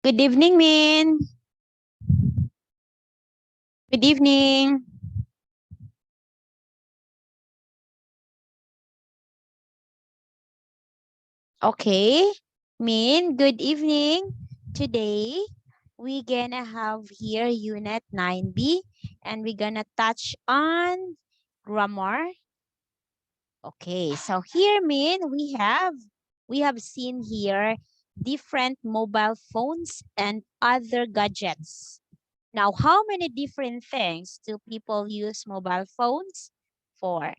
Good evening, Min. Good evening. Okay. Min, good evening. Today, we gonna have here Unit 9B and we're gonna touch on grammar. Okay, so here, Min, we have seen here different mobile phones and other gadgets. Now, how many different things do people use mobile phones for?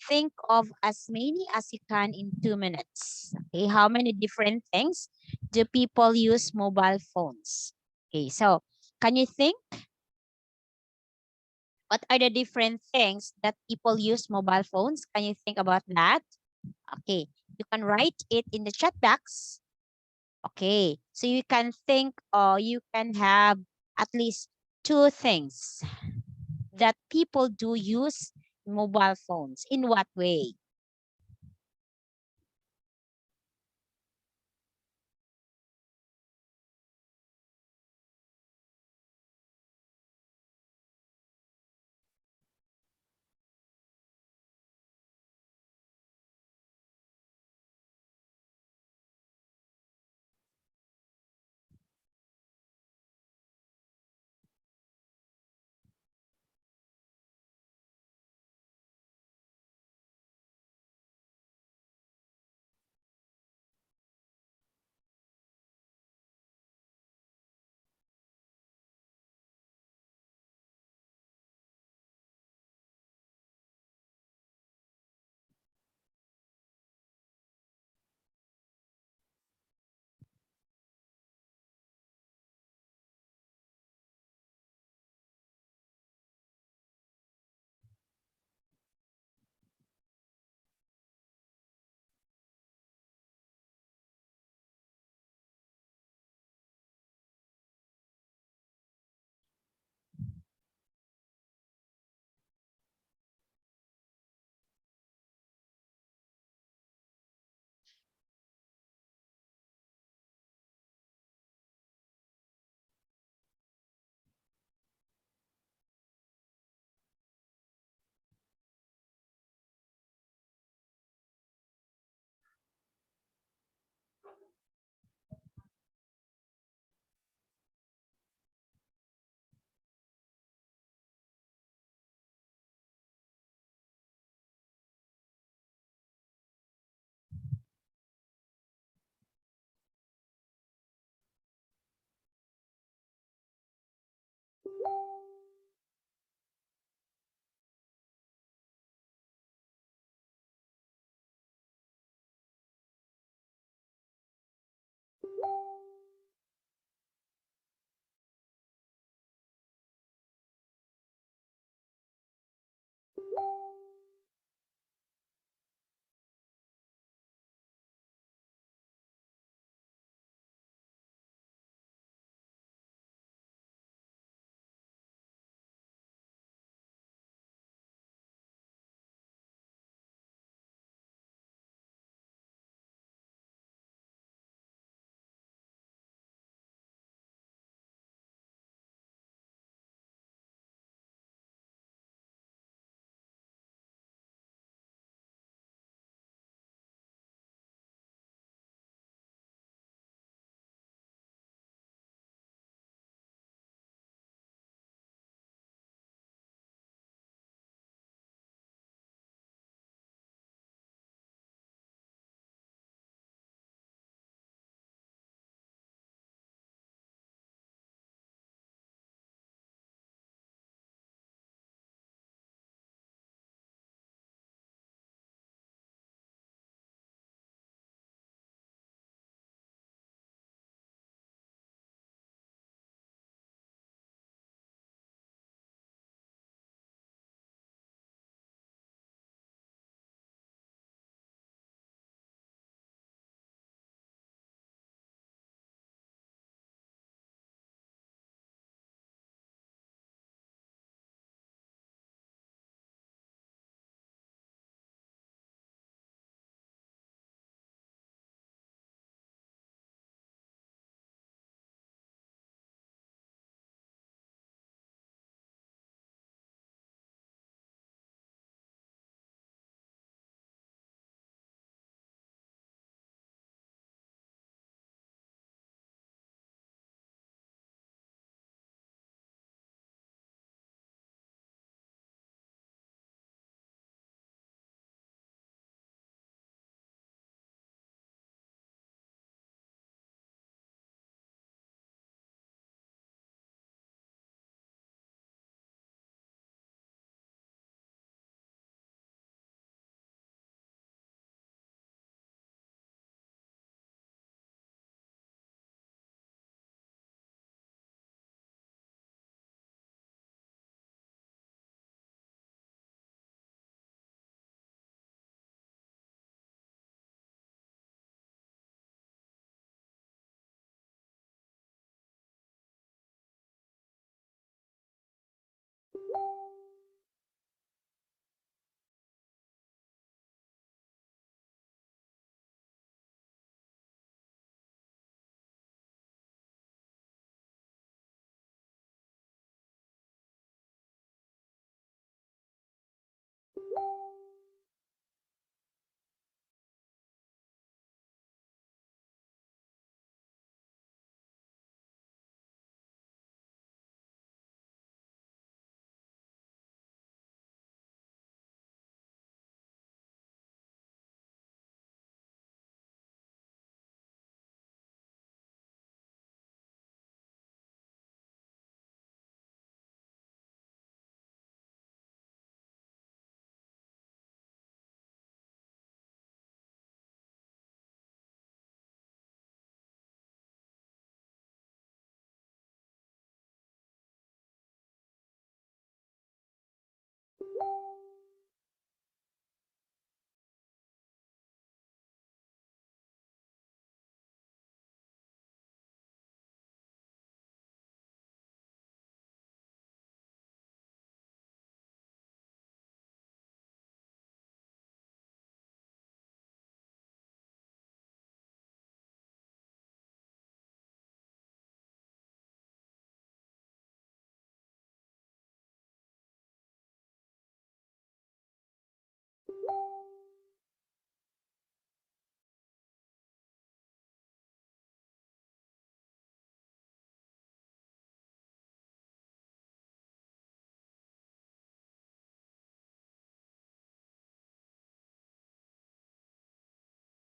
Think of as many as you can in 2 minutes. Okay, how many different things do people use mobile phones? Okay, so can you think? What are the different things that people use mobile phones? Can you think about that? Okay, you can write it in the chat box. Okay, so you can think or you can have at least two things that people do use mobile phones. In what way?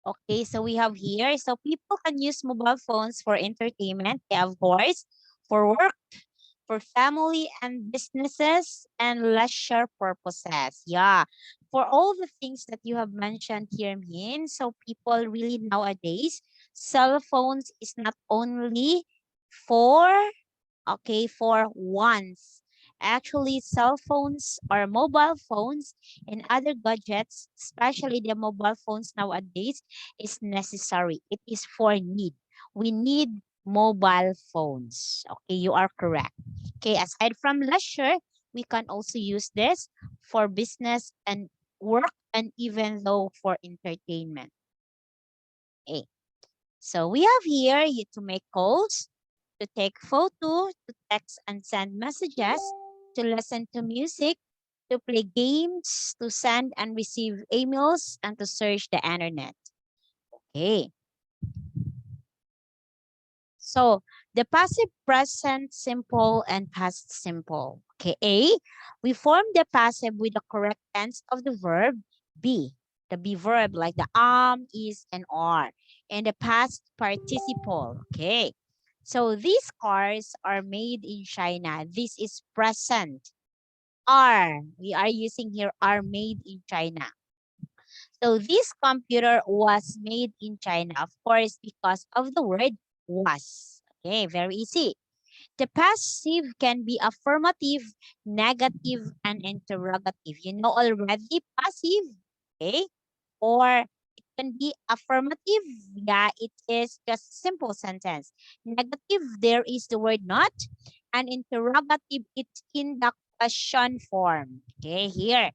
Okay, so we have here, so people can use mobile phones for entertainment, yeah, of course, for work, for family and businesses, and leisure purposes. Yeah, for all the things that you have mentioned here, Min. So people really nowadays, cell phones is not only for, okay, for once. Actually, cell phones or mobile phones and other gadgets, especially the mobile phones nowadays, is necessary. It is for need. We need mobile phones. Okay, you are correct. Okay, aside from leisure, we can also use this for business and work and even though for entertainment. Okay. So we have here you to make calls, to take photo, to text and send messages, to listen to music, to play games, to send and receive emails, and to search the internet. Okay. So the passive present simple and past simple. Okay. A, we form the passive with the correct tense of the verb. B, the be verb like the is, and are. And the past participle. Okay. So these cars are made in China. This is present. Are. We are using here are made in China. So this computer was made in China, of course, because of the word was. Okay, very easy. The passive can be affirmative, negative, and interrogative. You know already passive, okay? Or it can be affirmative. Yeah, it is just simple sentence. Negative, there is the word not. And interrogative, it's in the question form. Okay, here.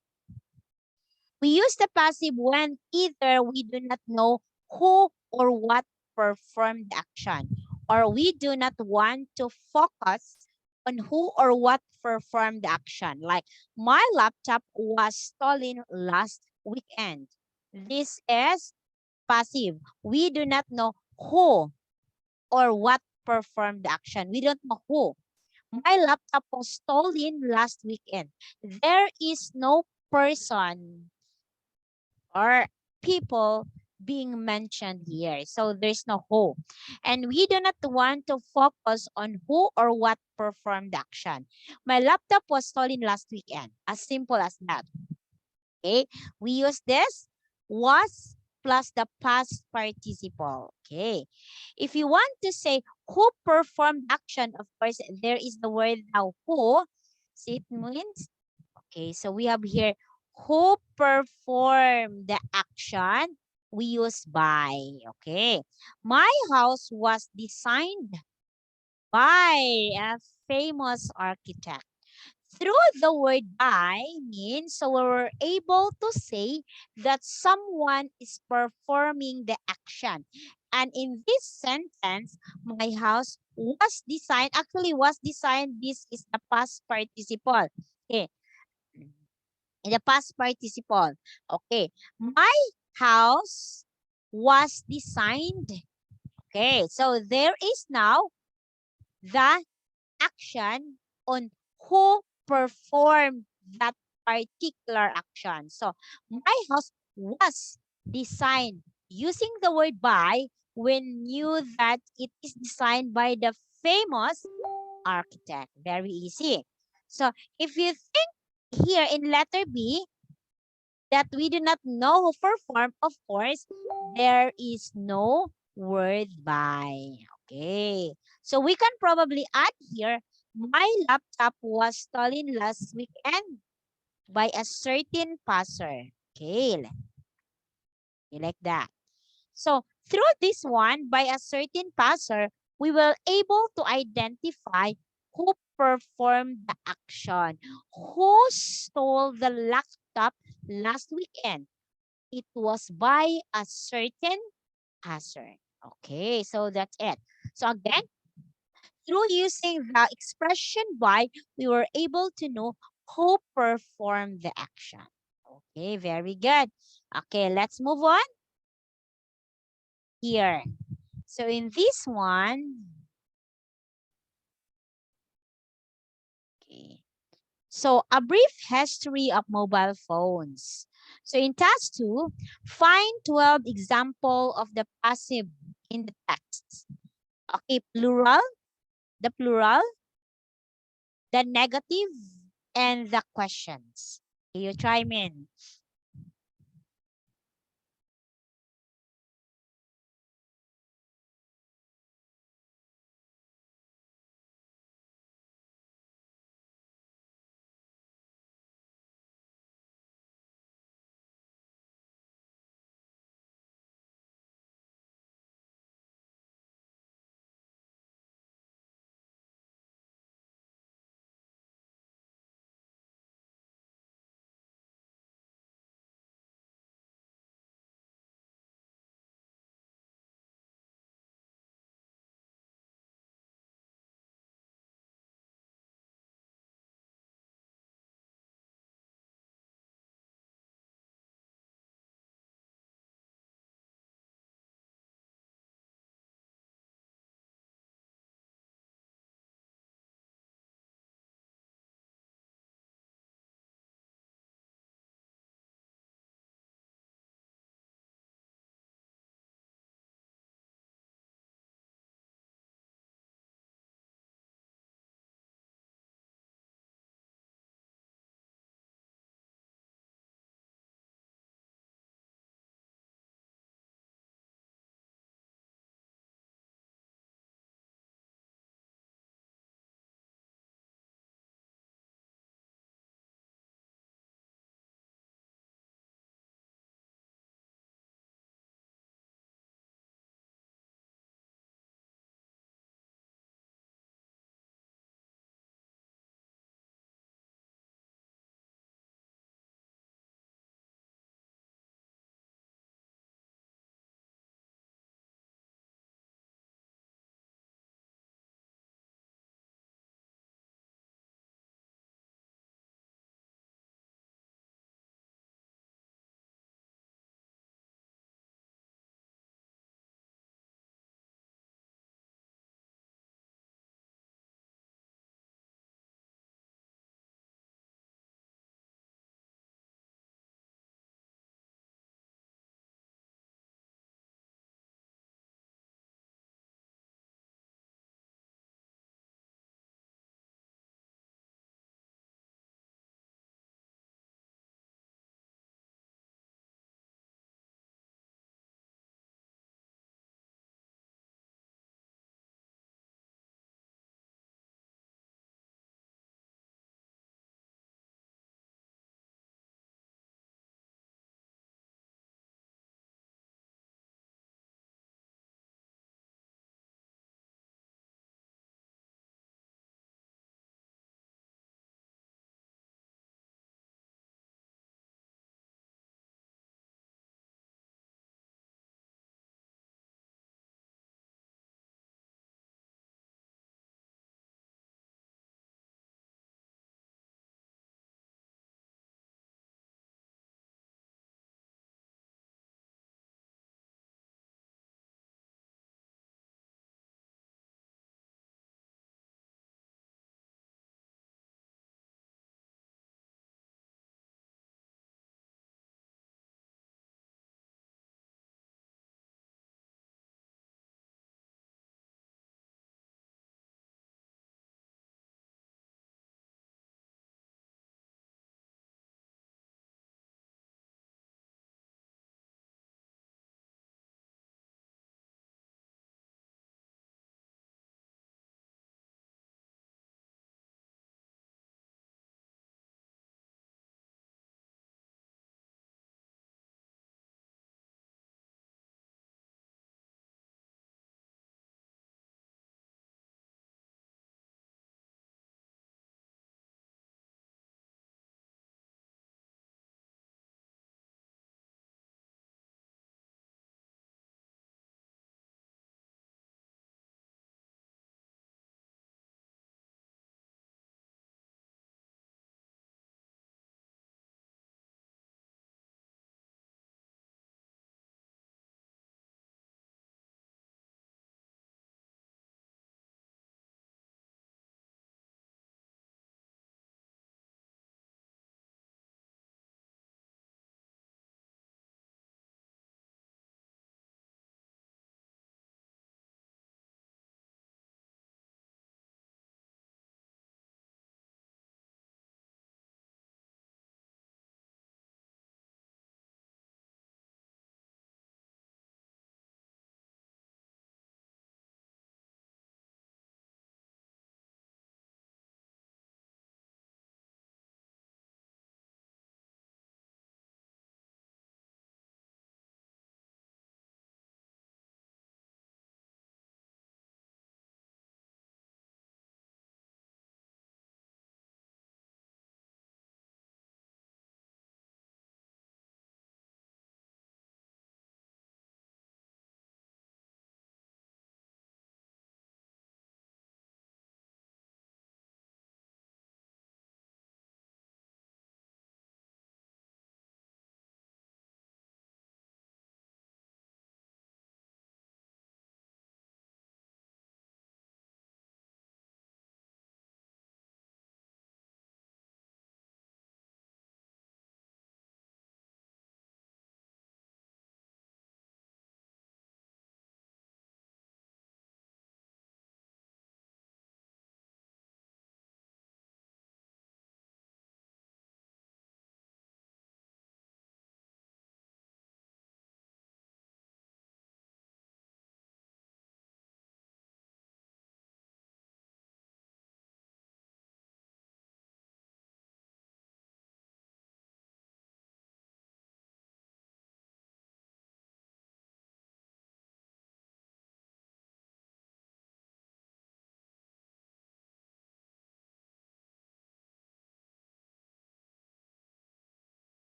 We use the passive when either we do not know who or what performed the action, or we do not want to focus on who or what performed the action. Like, my laptop was stolen last weekend. This is passive. We do not know who or what performed the action. We don't know who. My laptop was stolen last weekend. There is no person or people being mentioned here. So there's no who. And we do not want to focus on who or what performed the action. My laptop was stolen last weekend. As simple as that. Okay. We use this was plus the past participle. Okay. If you want to say who performed action, of course, there is the word now who. See, it means okay, so we have here who performed the action. We use by. Okay. My house was designed by a famous architect. Through the word by means so we're able to say that someone is performing the action. And in this sentence, my house was designed, actually was designed, this is the past participle. Okay. In the past participle. Okay. My house was designed. Okay. So there is now the action on who performed that particular action. So my house was designed using the word by when knew that it is designed by the famous architect. Very easy. So if you think here in letter B, that we do not know who performed, of course, there is no word by. Okay. So we can probably add here, my laptop was stolen last weekend by a certain passer. Okay. You like that. So through this one, by a certain passer, we will able to identify who performed the action, who stole the laptop last weekend. It was by a certain passer. Okay, so that's it. So again, through using the expression by, we were able to know who performed the action. Okay, very good. Okay, let's move on here. So in this one, okay. So a brief history of mobile phones. So in task 2, find 12 example of the passive in the text. Okay, the plural, the negative, and the questions. Okay, you chime in.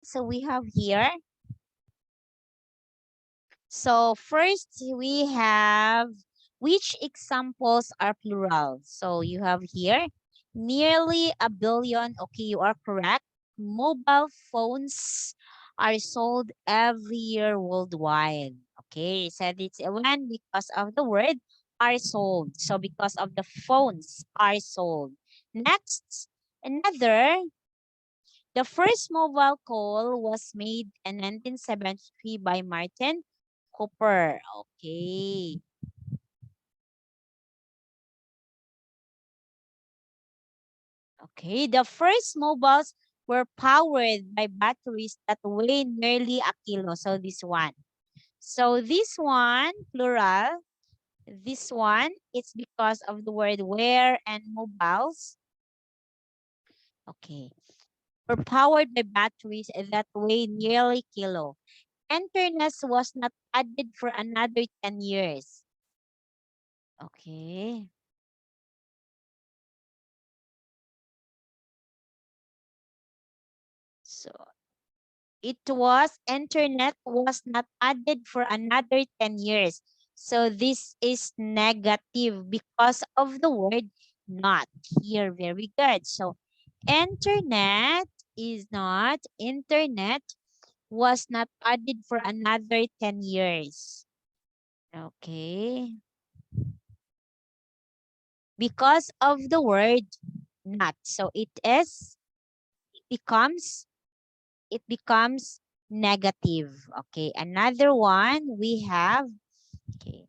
so we have here. So first we have which examples are plural. So you have here nearly a billion. Okay, you are correct. Mobile phones are sold every year worldwide. Okay, so it's when because of the word are sold. So because of the phones are sold. Next, another. The first mobile call was made in 1973 by Martin Cooper. Okay. Okay. The first mobiles were powered by batteries that weigh nearly a kilo. So this one. So this one, plural, this one, it's because of the word where and mobiles. Okay. Were powered by batteries that weigh nearly kilo. Internet was not added for another 10 years. Okay. So internet was not added for another 10 years. So this is negative because of the word not here. Very good. So internet was not added for another 10 years. Okay. Because of the word not. So becomes it becomes negative. Okay, another one we have, okay,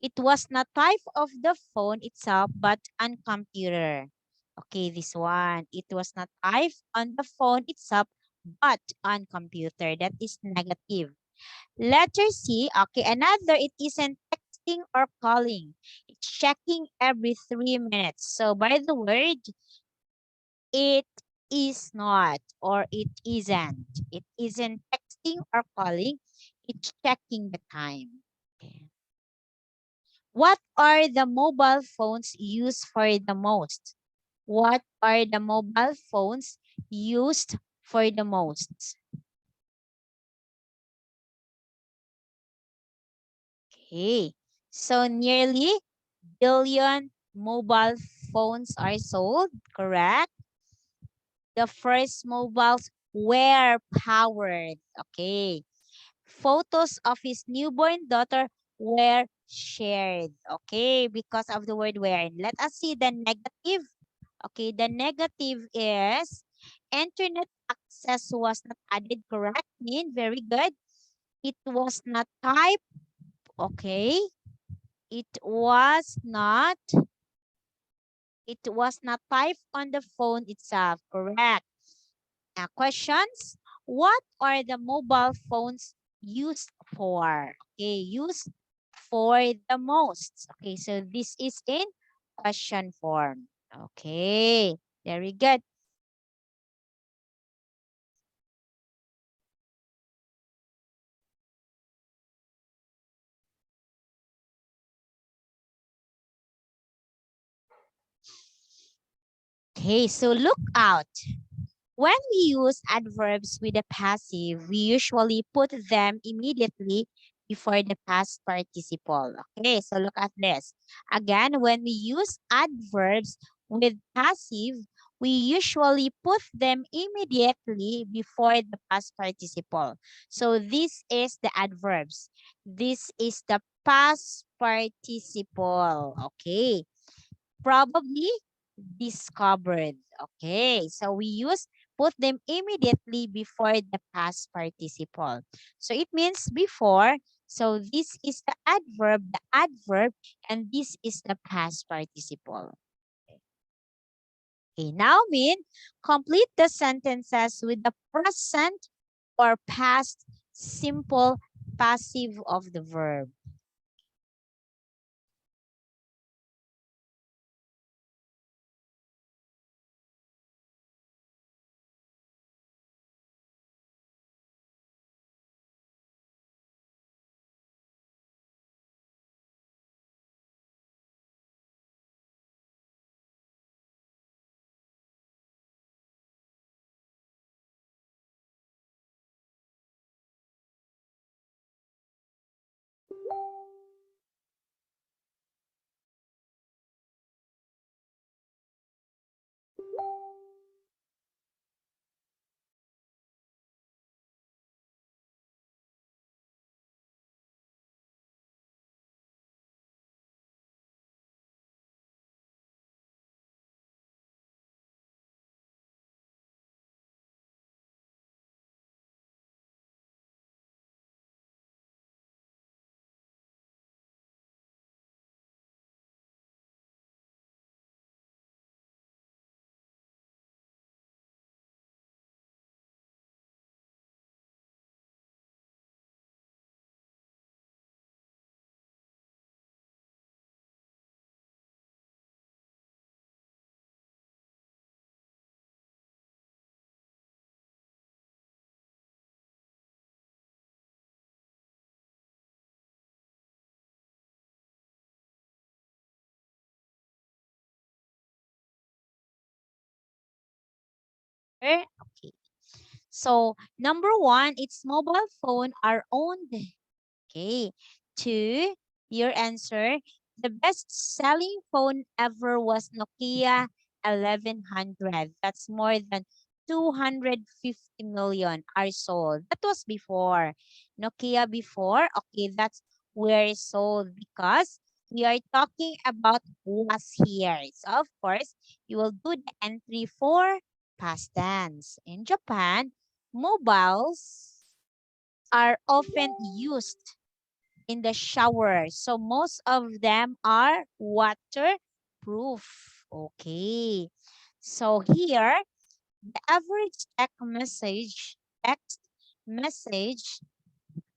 it was not type of the phone itself, but on computer. Okay, this one, it was not type on the phone itself, but on computer. That is negative. Letter C, okay, another, it isn't texting or calling. It's checking every 3 minutes. So by the word, it is not or it isn't. It isn't texting or calling. It's checking the time. Okay. What are the mobile phones used for the most? What are the mobile phones used for the most? Okay. So nearly billion mobile phones are sold, correct? The first mobiles were powered. Okay. Photos of his newborn daughter were shared. Okay, because of the word were. Let us see the negative. Okay, the negative is internet access was not added, correct? Mean very good. It was not typed. Okay. It was not typed on the phone itself, correct? Questions. What are the mobile phones used for? Okay, used for the most. Okay, so this is in question form. Okay, very good. Okay, so look out. When we use adverbs with a passive, we usually put them immediately before the past participle. Okay, so look at this. Again, when we use adverbs with passive, we usually put them immediately before the past participle. So this is the adverbs. This is the past participle. Okay. Probably discovered. Okay, so we use put them immediately before the past participle. So it means before. So this is the adverb, and this is the past participle. Okay, now mean complete the sentences with the present or past simple passive of the verb. Okay. So number one, its mobile phone are owned. Okay. Two, your answer. The best-selling phone ever was Nokia 1100. That's more than 250 million are sold. That was before. Nokia before, okay, that's where it's sold because we are talking about was here. So of course, you will do the entry for past tense. In Japan, mobiles are often used in the shower. So most of them are waterproof. Okay. So here, the average text message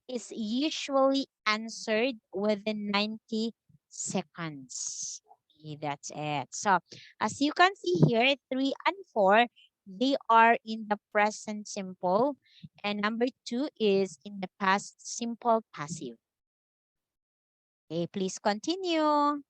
is usually answered within 90 seconds. Okay, that's it. So as you can see here, 3 and 4, they are in the present simple. And number 2 is in the past simple passive. Okay, please continue.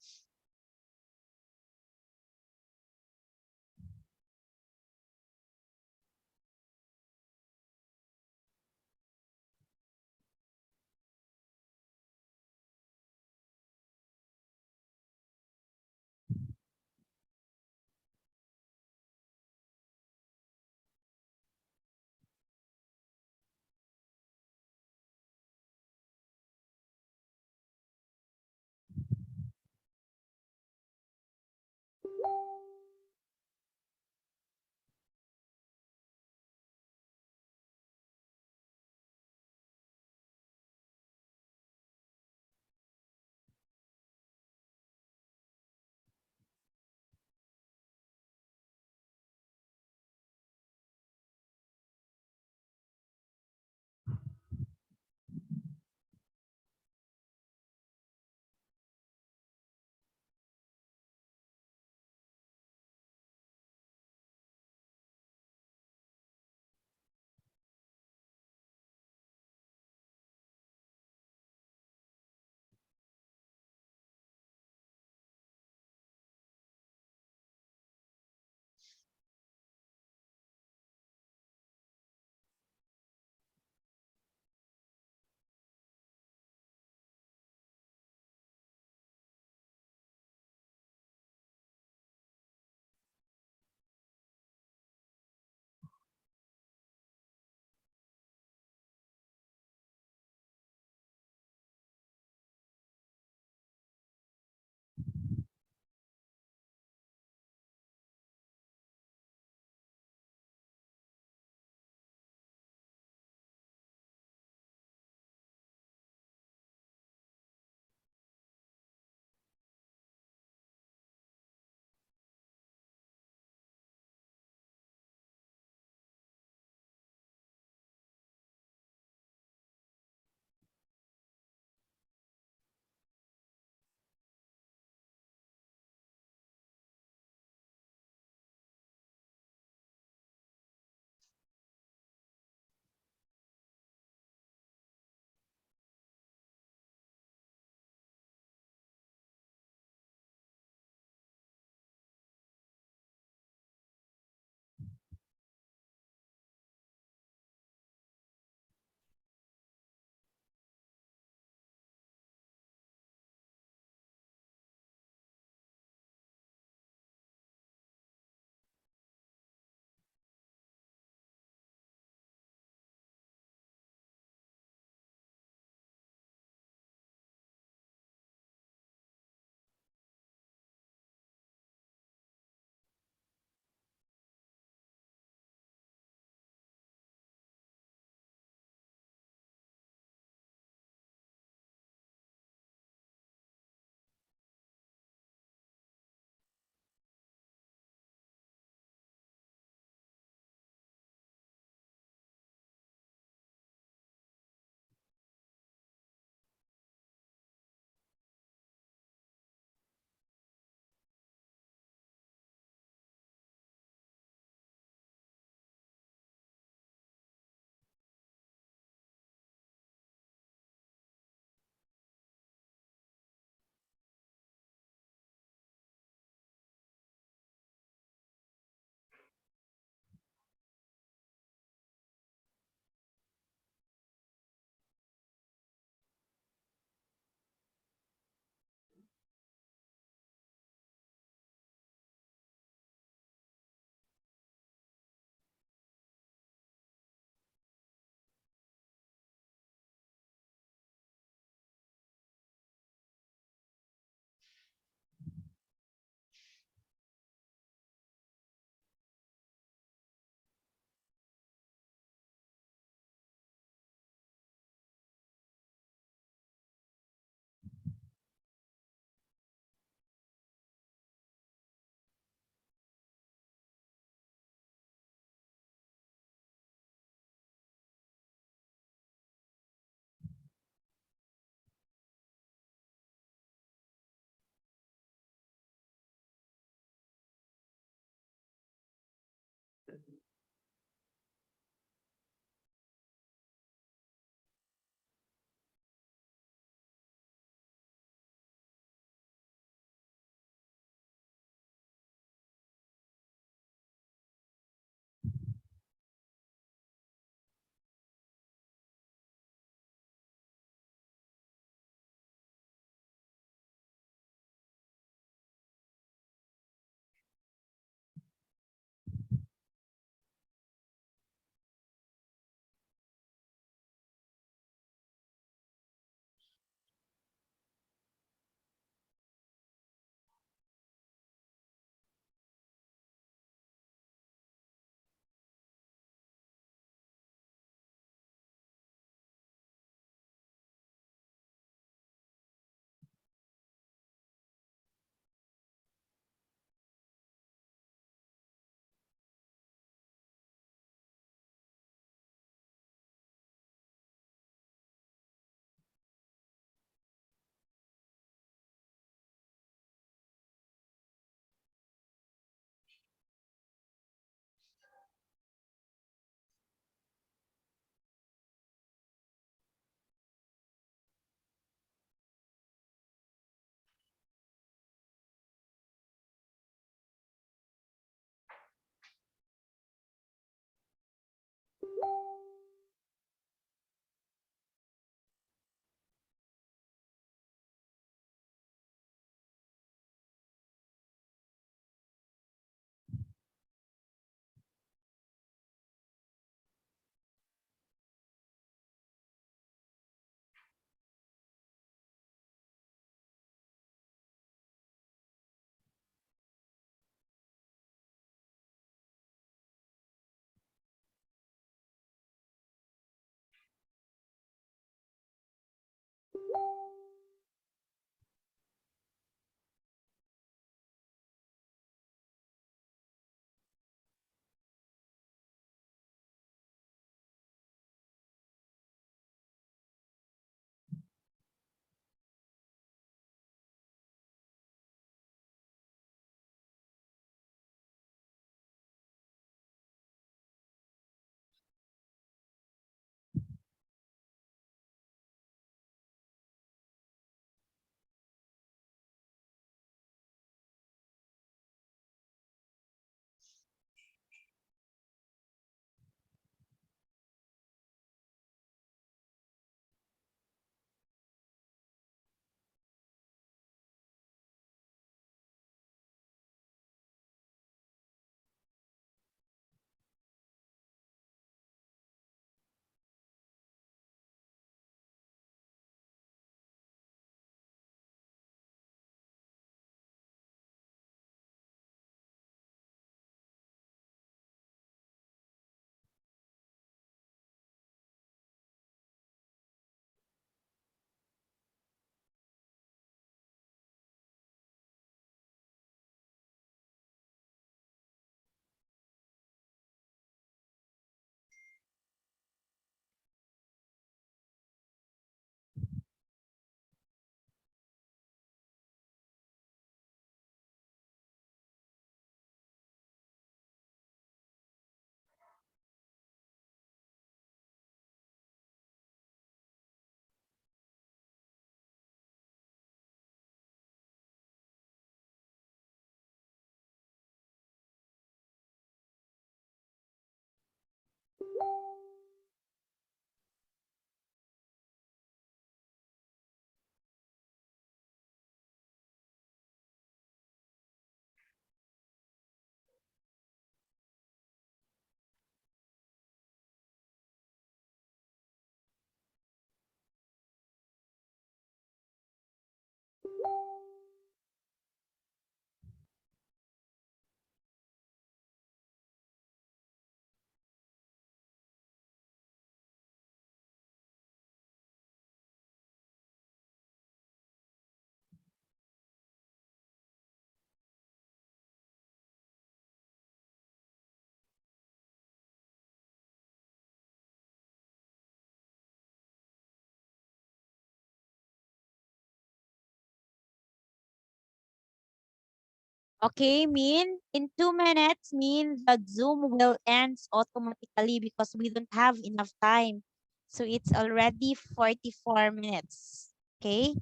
Okay, mean in 2 minutes, mean the Zoom will end automatically because we don't have enough time. So it's already 44 minutes. Okay,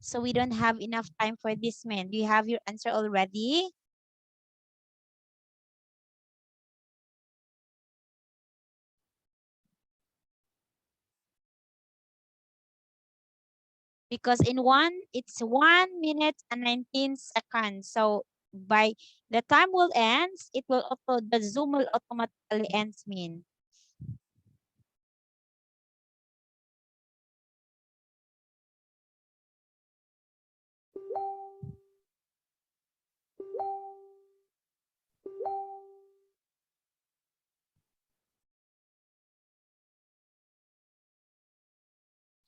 so we don't have enough time for this, man. Do you have your answer already? Because in one, it's 1 minute and 19 seconds. So by the time will ends, it will auto the Zoom will automatically ends, mean.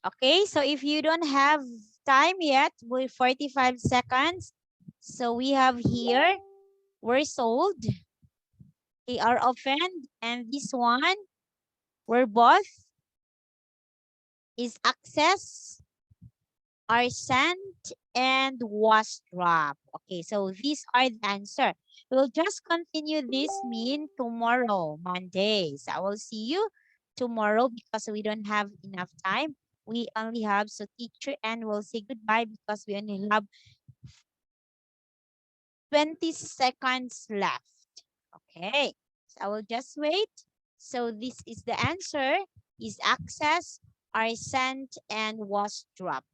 Okay, so if you don't have time yet, with 45 seconds. So we have here, we're sold, they are offend, and this one, we're both, is access, are sent, and was dropped. Okay, so these are the answer. We'll just continue this mean tomorrow, Monday. So I will see you tomorrow because we don't have enough time. We only have, so teacher and we'll say goodbye because we only have 20 seconds left. Okay, so I will just wait. So this is the answer, is access, are sent, and was dropped.